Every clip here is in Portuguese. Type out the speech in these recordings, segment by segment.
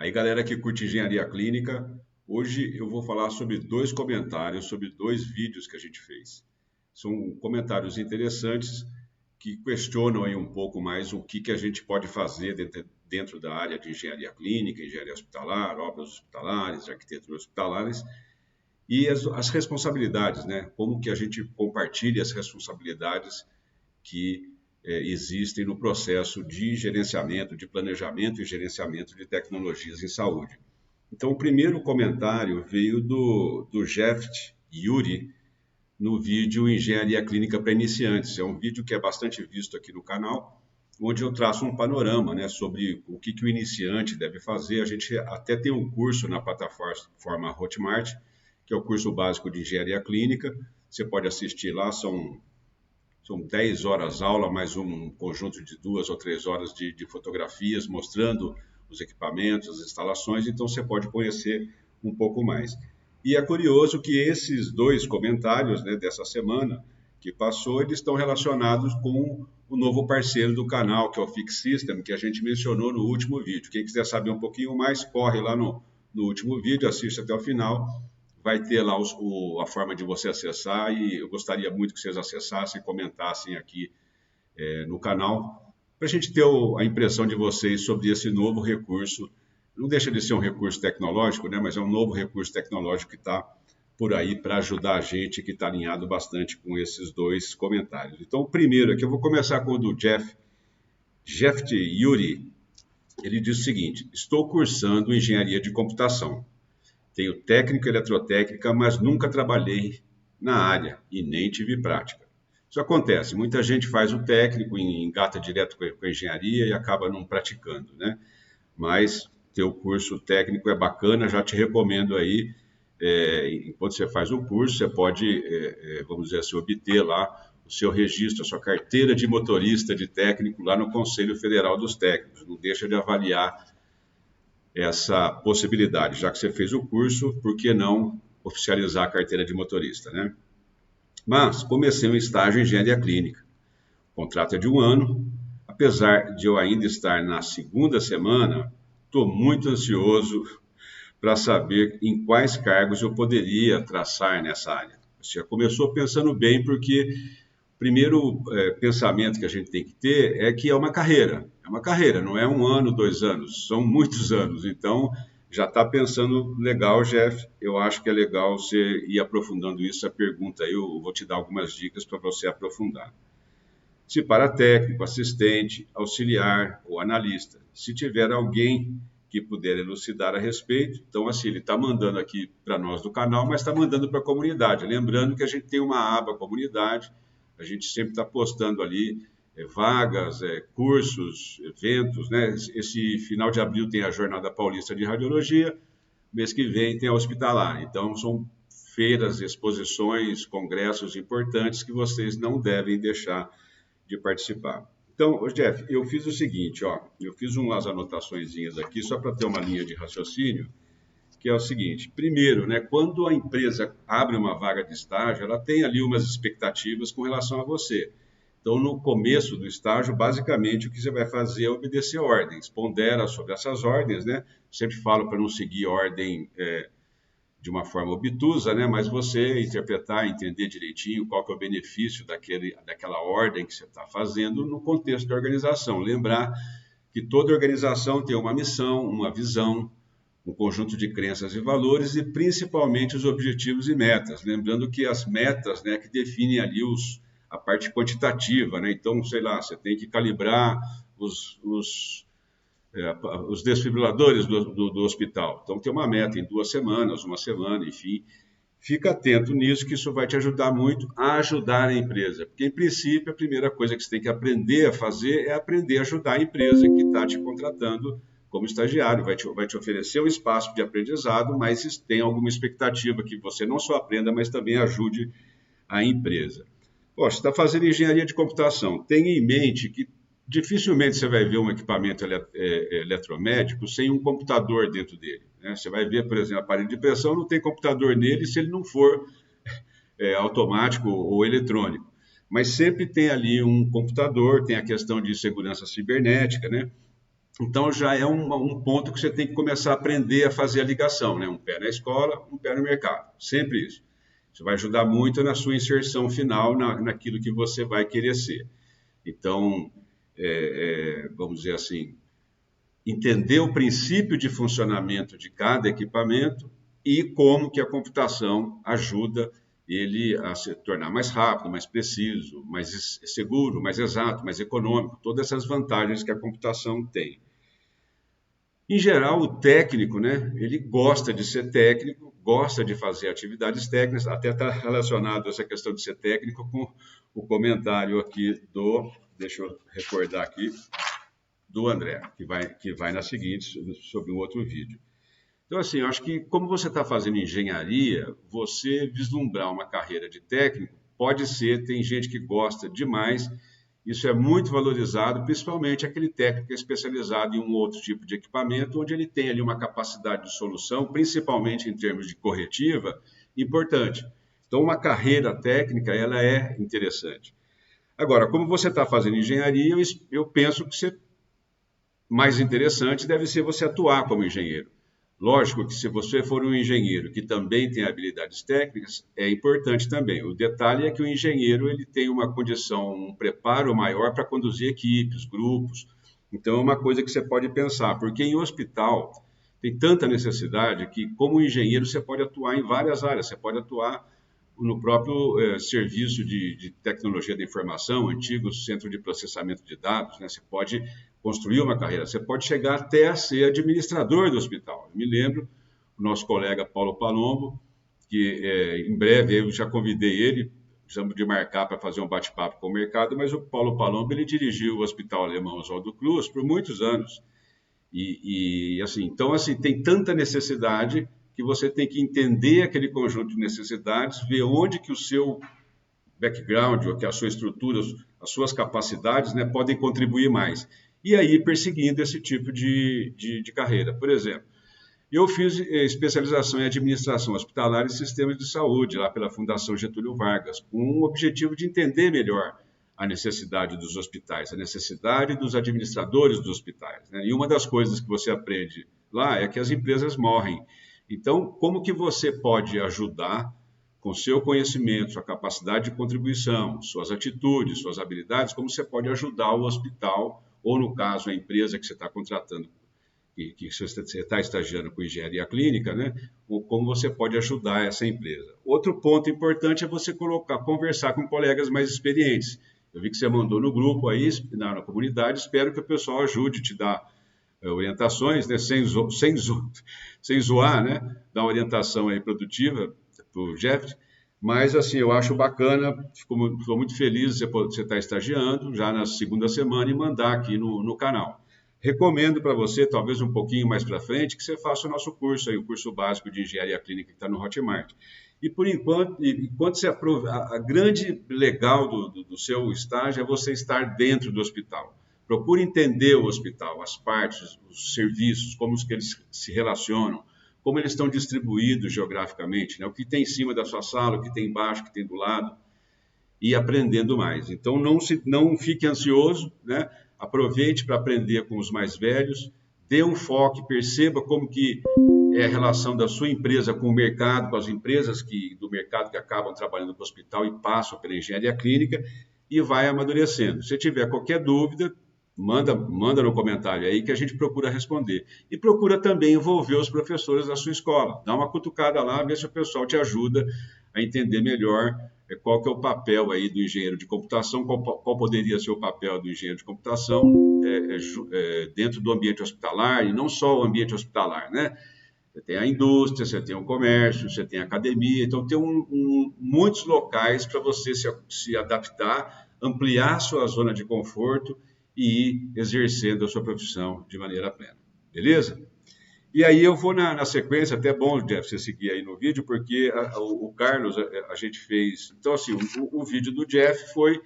Aí, galera que curte engenharia clínica, hoje eu vou falar sobre dois comentários, sobre dois vídeos que a gente fez. São comentários interessantes que questionam aí um pouco mais o que a gente pode fazer dentro da área de engenharia clínica, engenharia hospitalar, obras hospitalares, arquitetura hospitalares e as responsabilidades, né? Como que a gente compartilha as responsabilidades que existem no processo de gerenciamento, de planejamento e gerenciamento de tecnologias em saúde. Então, o primeiro comentário veio do Jeff Yuri no vídeo Engenharia Clínica para Iniciantes. É um vídeo que é bastante visto aqui no canal, onde eu traço um panorama, né, sobre o que o iniciante deve fazer. A gente até tem um curso na plataforma Hotmart, que é o curso básico de Engenharia Clínica. Você pode assistir lá, são 10 horas aula, mais um conjunto de 2 ou 3 horas de fotografias mostrando os equipamentos, as instalações, então você pode conhecer um pouco mais. E é curioso que esses dois comentários, né, dessa semana que passou, eles estão relacionados com o novo parceiro do canal, que é o Fix System, que a gente mencionou no último vídeo. Quem quiser saber um pouquinho mais, corre lá no último vídeo, assiste até o final, vai ter lá a forma de você acessar e eu gostaria muito que vocês acessassem e comentassem aqui no canal, para a gente ter a impressão de vocês sobre esse novo recurso. Não deixa de ser um recurso tecnológico, né, mas é um novo recurso tecnológico que está por aí para ajudar a gente, que está alinhado bastante com esses dois comentários. Então, o primeiro aqui, eu vou começar com o do Jeff Yuri. Ele diz o seguinte: estou cursando engenharia de computação. Tenho técnica eletrotécnica, mas nunca trabalhei na área e nem tive prática. Isso acontece, muita gente faz o técnico, engata direto com a engenharia e acaba não praticando, né? Mas teu curso técnico é bacana, já te recomendo aí, enquanto você faz o curso, você pode, vamos dizer assim, obter lá o seu registro, a sua carteira de motorista de técnico lá no Conselho Federal dos Técnicos. Não deixa de avaliar essa possibilidade, já que você fez o curso, por que não oficializar a carteira de motorista, né? Mas comecei um estágio em engenharia clínica. O contrato é de 1 ano. Apesar de eu ainda estar na segunda semana, estou muito ansioso para saber em quais cargos eu poderia traçar nessa área. Você já começou pensando bem, porque o primeiro pensamento que a gente tem que ter é que é uma carreira. É uma carreira, não é 1 ano, 2 anos, são muitos anos. Então, já está pensando legal, Jeff. Eu acho que é legal você ir aprofundando isso. A pergunta aí, eu vou te dar algumas dicas para você aprofundar. Se para técnico, assistente, auxiliar ou analista. Se tiver alguém que puder elucidar a respeito, então assim, ele está mandando aqui para nós do canal, mas está mandando para a comunidade. Lembrando que a gente tem uma aba comunidade, a gente sempre está postando ali vagas, cursos, eventos, né? Esse final de abril tem a Jornada Paulista de Radiologia, mês que vem tem a Hospitalar. Então, são feiras, exposições, congressos importantes que vocês não devem deixar de participar. Então, Jeff, eu fiz o seguinte, ó, eu fiz umas anotaçõezinhas aqui só para ter uma linha de raciocínio, que é o seguinte: primeiro, né, quando a empresa abre uma vaga de estágio, ela tem ali umas expectativas com relação a você. Então, no começo do estágio, basicamente o que você vai fazer é obedecer ordens, pondera sobre essas ordens, né? Sempre falo para não seguir ordem de uma forma obtusa, né? Mas você interpretar, entender direitinho qual que é o benefício daquela ordem que você está fazendo no contexto da organização. Lembrar que toda organização tem uma missão, uma visão, um conjunto de crenças e valores e principalmente os objetivos e metas. Lembrando que as metas, né, que definem ali a parte quantitativa, né? Então, sei lá, você tem que calibrar os desfibriladores do hospital. Então, tem uma meta em 2 semanas, uma semana, enfim. Fica atento nisso, que isso vai te ajudar muito a ajudar a empresa. Porque, em princípio, a primeira coisa que você tem que aprender a fazer é aprender a ajudar a empresa que está te contratando como estagiário. Vai te oferecer um espaço de aprendizado, mas tem alguma expectativa que você não só aprenda, mas também ajude a empresa. Poxa, você está fazendo engenharia de computação. Tenha em mente que dificilmente você vai ver um equipamento eletromédico sem um computador dentro dele, né? Você vai ver, por exemplo, aparelho de pressão, não tem computador nele se ele não for automático ou eletrônico. Mas sempre tem ali um computador, tem a questão de segurança cibernética, né? Então já é um ponto que você tem que começar a aprender a fazer a ligação, né? Um pé na escola, um pé no mercado. Sempre isso. Isso vai ajudar muito na sua inserção final naquilo que você vai querer ser. Então, vamos dizer assim, entender o princípio de funcionamento de cada equipamento e como que a computação ajuda ele a se tornar mais rápido, mais preciso, mais seguro, mais exato, mais econômico, todas essas vantagens que a computação tem. Em geral, o técnico, né, ele gosta de ser técnico, gosta de fazer atividades técnicas, até está relacionado essa questão de ser técnico com o comentário aqui deixa eu recordar aqui, do André, que vai na seguinte, sobre um outro vídeo. Então, assim, eu acho que como você está fazendo engenharia, você vislumbrar uma carreira de técnico, pode ser, tem gente que gosta demais, isso é muito valorizado, principalmente aquele técnico que é especializado em um outro tipo de equipamento, onde ele tem ali uma capacidade de solução, principalmente em termos de corretiva, importante. Então, uma carreira técnica, ela é interessante. Agora, como você está fazendo engenharia, eu penso que mais interessante deve ser você atuar como engenheiro. Lógico que se você for um engenheiro que também tem habilidades técnicas, é importante também. O detalhe é que o engenheiro ele tem uma condição, um preparo maior para conduzir equipes, grupos. Então é uma coisa que você pode pensar, porque em hospital tem tanta necessidade que como engenheiro você pode atuar em várias áreas. Você pode atuar no próprio serviço de tecnologia da informação, antigo centro de processamento de dados, né? Você pode construir uma carreira, você pode chegar até a ser administrador do hospital. Eu me lembro, o nosso colega Paulo Palombo, que em breve eu já convidei ele, precisamos de marcar para fazer um bate-papo com o mercado, mas o Paulo Palombo ele dirigiu o Hospital Alemão Oswaldo Cruz por muitos anos. Assim, então, assim, tem tanta necessidade que você tem que entender aquele conjunto de necessidades, ver onde que o seu background, ou que a sua estrutura, as suas capacidades, né, podem contribuir mais. E aí perseguindo esse tipo de carreira. Por exemplo, eu fiz especialização em administração hospitalar e sistemas de saúde, lá pela Fundação Getúlio Vargas, com o objetivo de entender melhor a necessidade dos hospitais, a necessidade dos administradores dos hospitais, né? E uma das coisas que você aprende lá é que as empresas morrem. Então, como que você pode ajudar com seu conhecimento, sua capacidade de contribuição, suas atitudes, suas habilidades, como você pode ajudar o hospital, ou no caso, a empresa que você está contratando, que você está estagiando com engenharia clínica, né? Ou como você pode ajudar essa empresa. Outro ponto importante é você conversar com colegas mais experientes. Eu vi que você mandou no grupo aí, na comunidade, espero que o pessoal ajude, te dar orientações, né? Sem zoar, né? Dar uma orientação aí produtiva para o Jeff. Mas, assim, eu acho bacana, estou muito feliz de você estar estagiando já na segunda semana e mandar aqui no canal. Recomendo para você, talvez um pouquinho mais para frente, que você faça o nosso curso aí, o curso básico de engenharia clínica que está no Hotmart. E por enquanto você aprova, a grande legal do seu estágio é você estar dentro do hospital. Procure entender o hospital, as partes, os serviços, como que eles se relacionam, como eles estão distribuídos geograficamente, né? O que tem em cima da sua sala, o que tem embaixo, o que tem do lado, e aprendendo mais. Então não fique ansioso, né? Aproveite para aprender com os mais velhos, dê um foco, perceba como que é a relação da sua empresa com o mercado, com as empresas do mercado que acabam trabalhando com o hospital e passam pela engenharia clínica e vai amadurecendo. Se tiver qualquer dúvida, manda no comentário aí que a gente procura responder. E procura também envolver os professores da sua escola. Dá uma cutucada lá, vê se o pessoal te ajuda a entender melhor qual que é o papel aí do engenheiro de computação, qual poderia ser o papel do engenheiro de computação dentro do ambiente hospitalar, e não só o ambiente hospitalar, né? Você tem a indústria, você tem o comércio, você tem a academia, então tem muitos locais para você se adaptar, ampliar sua zona de conforto e ir exercendo a sua profissão de maneira plena. Beleza? E aí eu vou na sequência, até bom, Jeff, você seguir aí no vídeo, porque o Carlos, a gente fez... Então, assim, o vídeo do Jeff foi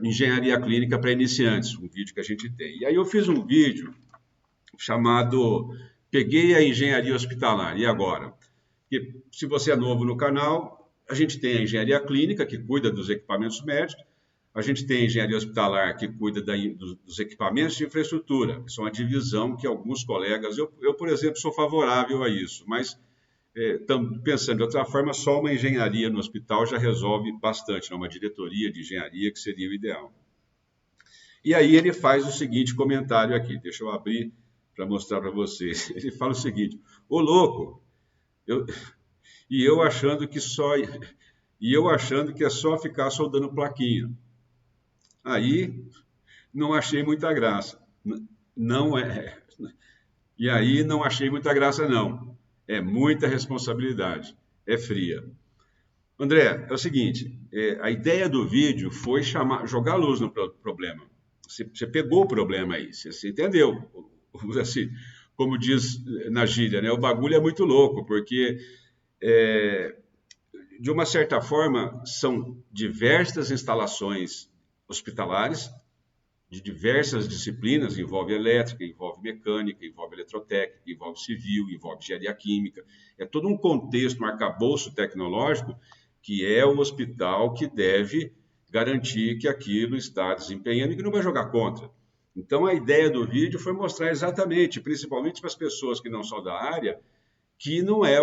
Engenharia Clínica para Iniciantes, um vídeo que a gente tem. E aí eu fiz um vídeo chamado Peguei a Engenharia Hospitalar, e agora? E, se você é novo no canal, a gente tem a Engenharia Clínica, que cuida dos equipamentos médicos, A gente tem a engenharia hospitalar, que cuida dos equipamentos de infraestrutura, que são uma divisão que alguns colegas, por exemplo, sou favorável a isso, mas pensando de outra forma, só uma engenharia no hospital já resolve bastante, né? Uma diretoria de engenharia que seria o ideal. E aí ele faz o seguinte comentário aqui, deixa eu abrir para mostrar para vocês. Ele fala o seguinte: ô louco, eu, e eu achando que é só ficar soldando plaquinha. Aí não achei muita graça. Não é. E aí não achei muita graça, não. É muita responsabilidade. É fria. André, é o seguinte: a ideia do vídeo foi jogar luz no problema. Você pegou o problema aí, você entendeu. Assim, como diz na gíria, né? O bagulho é muito louco, porque, de uma certa forma, são diversas instalações hospitalares, de diversas disciplinas, envolve elétrica, envolve mecânica, envolve eletrotécnica, envolve civil, envolve engenharia química. É todo um contexto, um arcabouço tecnológico que é o hospital que deve garantir que aquilo está desempenhando e que não vai jogar contra. Então, a ideia do vídeo foi mostrar exatamente, principalmente para as pessoas que não são da área, que não é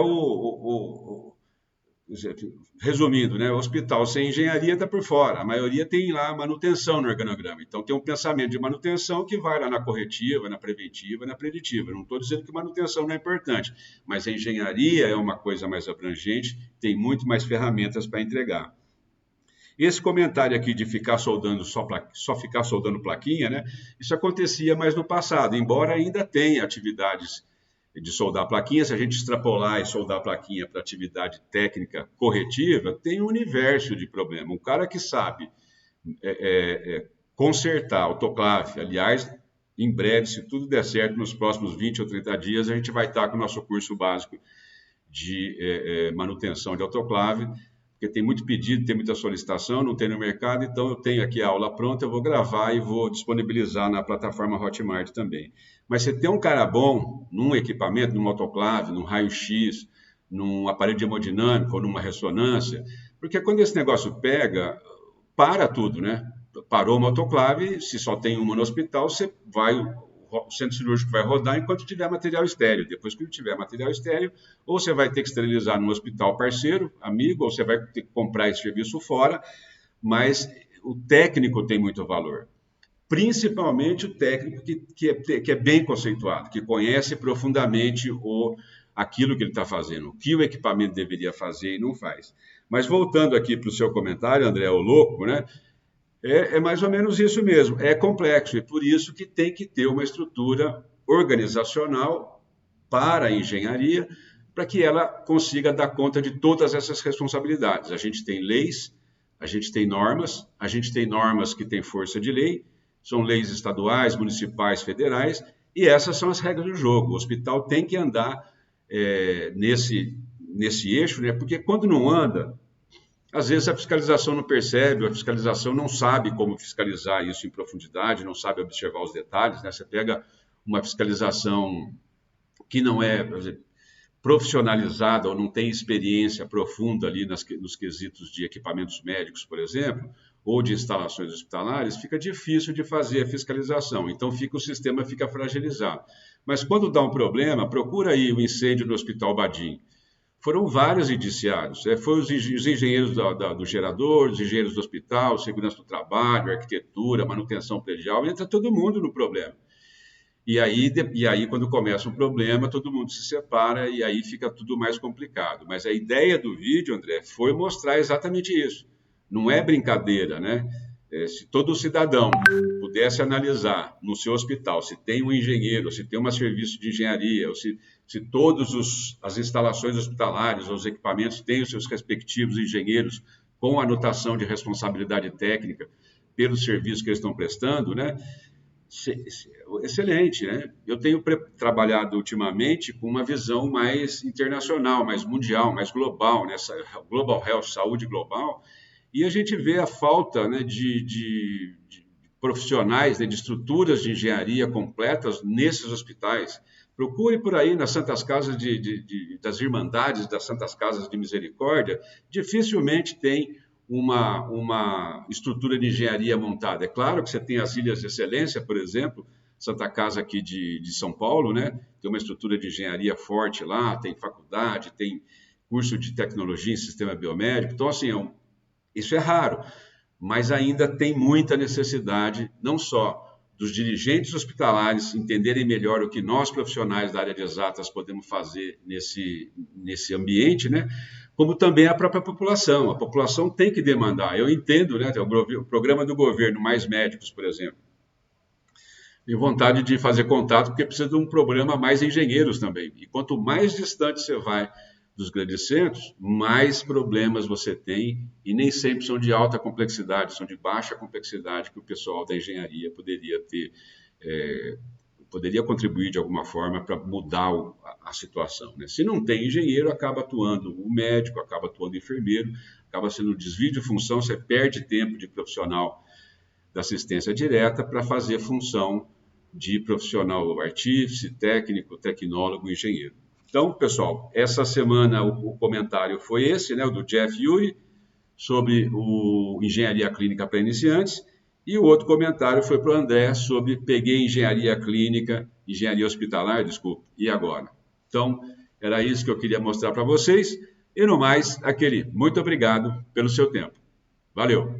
resumindo, né, o hospital sem engenharia está por fora. A maioria tem lá manutenção no organograma. Então, tem um pensamento de manutenção que vai lá na corretiva, na preventiva, na preditiva. Não estou dizendo que manutenção não é importante, mas a engenharia é uma coisa mais abrangente, tem muito mais ferramentas para entregar. Esse comentário aqui de ficar soldando só ficar soldando plaquinha, né? Isso acontecia mais no passado, embora ainda tenha atividades de soldar plaquinha. Se a gente extrapolar e soldar plaquinha para atividade técnica corretiva, tem um universo de problema. Um cara que sabe consertar autoclave, aliás, em breve, se tudo der certo, nos próximos 20 ou 30 dias, a gente vai estar com o nosso curso básico de manutenção de autoclave, porque tem muito pedido, tem muita solicitação, não tem no mercado, então eu tenho aqui a aula pronta, eu vou gravar e vou disponibilizar na plataforma Hotmart também. Mas você tem um cara bom num equipamento, num autoclave, num raio-x, num aparelho de hemodinâmica ou numa ressonância, porque quando esse negócio pega, para tudo, né? Parou uma autoclave, se só tem uma no hospital, o centro cirúrgico vai rodar enquanto tiver material estéreo. Depois que tiver material estéreo, ou você vai ter que esterilizar num hospital parceiro, amigo, ou você vai ter que comprar esse serviço fora, mas o técnico tem muito valor. Principalmente o técnico que é bem conceituado, que conhece profundamente aquilo que ele está fazendo, o que o equipamento deveria fazer e não faz. Mas voltando aqui para o seu comentário, André, o louco, né? É mais ou menos isso mesmo, é complexo, e por isso que tem que ter uma estrutura organizacional para a engenharia, para que ela consiga dar conta de todas essas responsabilidades. A gente tem leis, a gente tem normas que têm força de lei, são leis estaduais, municipais, federais, e essas são as regras do jogo. O hospital tem que andar nesse eixo, né? Porque quando não anda, às vezes a fiscalização não percebe, a fiscalização não sabe como fiscalizar isso em profundidade, não sabe observar os detalhes, né? Você pega uma fiscalização que não é, por exemplo, profissionalizada ou não tem experiência profunda ali nos quesitos de equipamentos médicos, por exemplo, ou de instalações hospitalares, fica difícil de fazer a fiscalização. Então o sistema fica fragilizado. Mas quando dá um problema, procura aí o incêndio no Hospital Badim. Foram vários indiciados. Foram os engenheiros do gerador, os engenheiros do hospital, segurança do trabalho, arquitetura, manutenção predial, entra todo mundo no problema. E aí, quando começa um problema, todo mundo se separa e aí fica tudo mais complicado. Mas a ideia do vídeo, André, foi mostrar exatamente isso. Não é brincadeira, né? Se todo cidadão pudesse analisar no seu hospital se tem um engenheiro, se tem um serviço de engenharia, ou se todas as instalações hospitalares, os equipamentos têm os seus respectivos engenheiros com anotação de responsabilidade técnica pelos serviços que eles estão prestando, né? Excelente, né? Eu tenho trabalhado ultimamente com uma visão mais internacional, mais mundial, mais global, nessa Global Health, saúde global, e a gente vê a falta, né, de profissionais, né, de estruturas de engenharia completas nesses hospitais. Procure por aí nas Santas Casas das Irmandades, das Santas Casas de Misericórdia, dificilmente tem uma estrutura de engenharia montada. É claro que você tem as ilhas de excelência, por exemplo, Santa Casa aqui de São Paulo, né? Tem uma estrutura de engenharia forte lá, tem faculdade, tem curso de tecnologia em sistema biomédico. Então, assim, isso é raro, mas ainda tem muita necessidade, não só dos dirigentes hospitalares entenderem melhor o que nós, profissionais da área de exatas, podemos fazer nesse ambiente, né? Como também a própria população. A população tem que demandar. Eu entendo, né? O programa do governo Mais Médicos, por exemplo. Tenho vontade de fazer contato, porque precisa de um programa mais engenheiros também. E quanto mais distante você vai dos grandes centros, mais problemas você tem, e nem sempre são de alta complexidade, são de baixa complexidade que o pessoal da engenharia poderia ter, poderia contribuir de alguma forma para mudar a situação. Né? Se não tem engenheiro, acaba atuando o médico, acaba atuando o enfermeiro, acaba sendo um desvio de função, você perde tempo de profissional da assistência direta para fazer função de profissional artífice, técnico, tecnólogo, engenheiro. Então, pessoal, essa semana o comentário foi esse, né, o do Jeff Yuri, sobre o engenharia clínica para iniciantes, e o outro comentário foi para o André sobre peguei engenharia clínica, engenharia hospitalar, desculpa, e agora? Então, era isso que eu queria mostrar para vocês, e no mais, aquele muito obrigado pelo seu tempo. Valeu!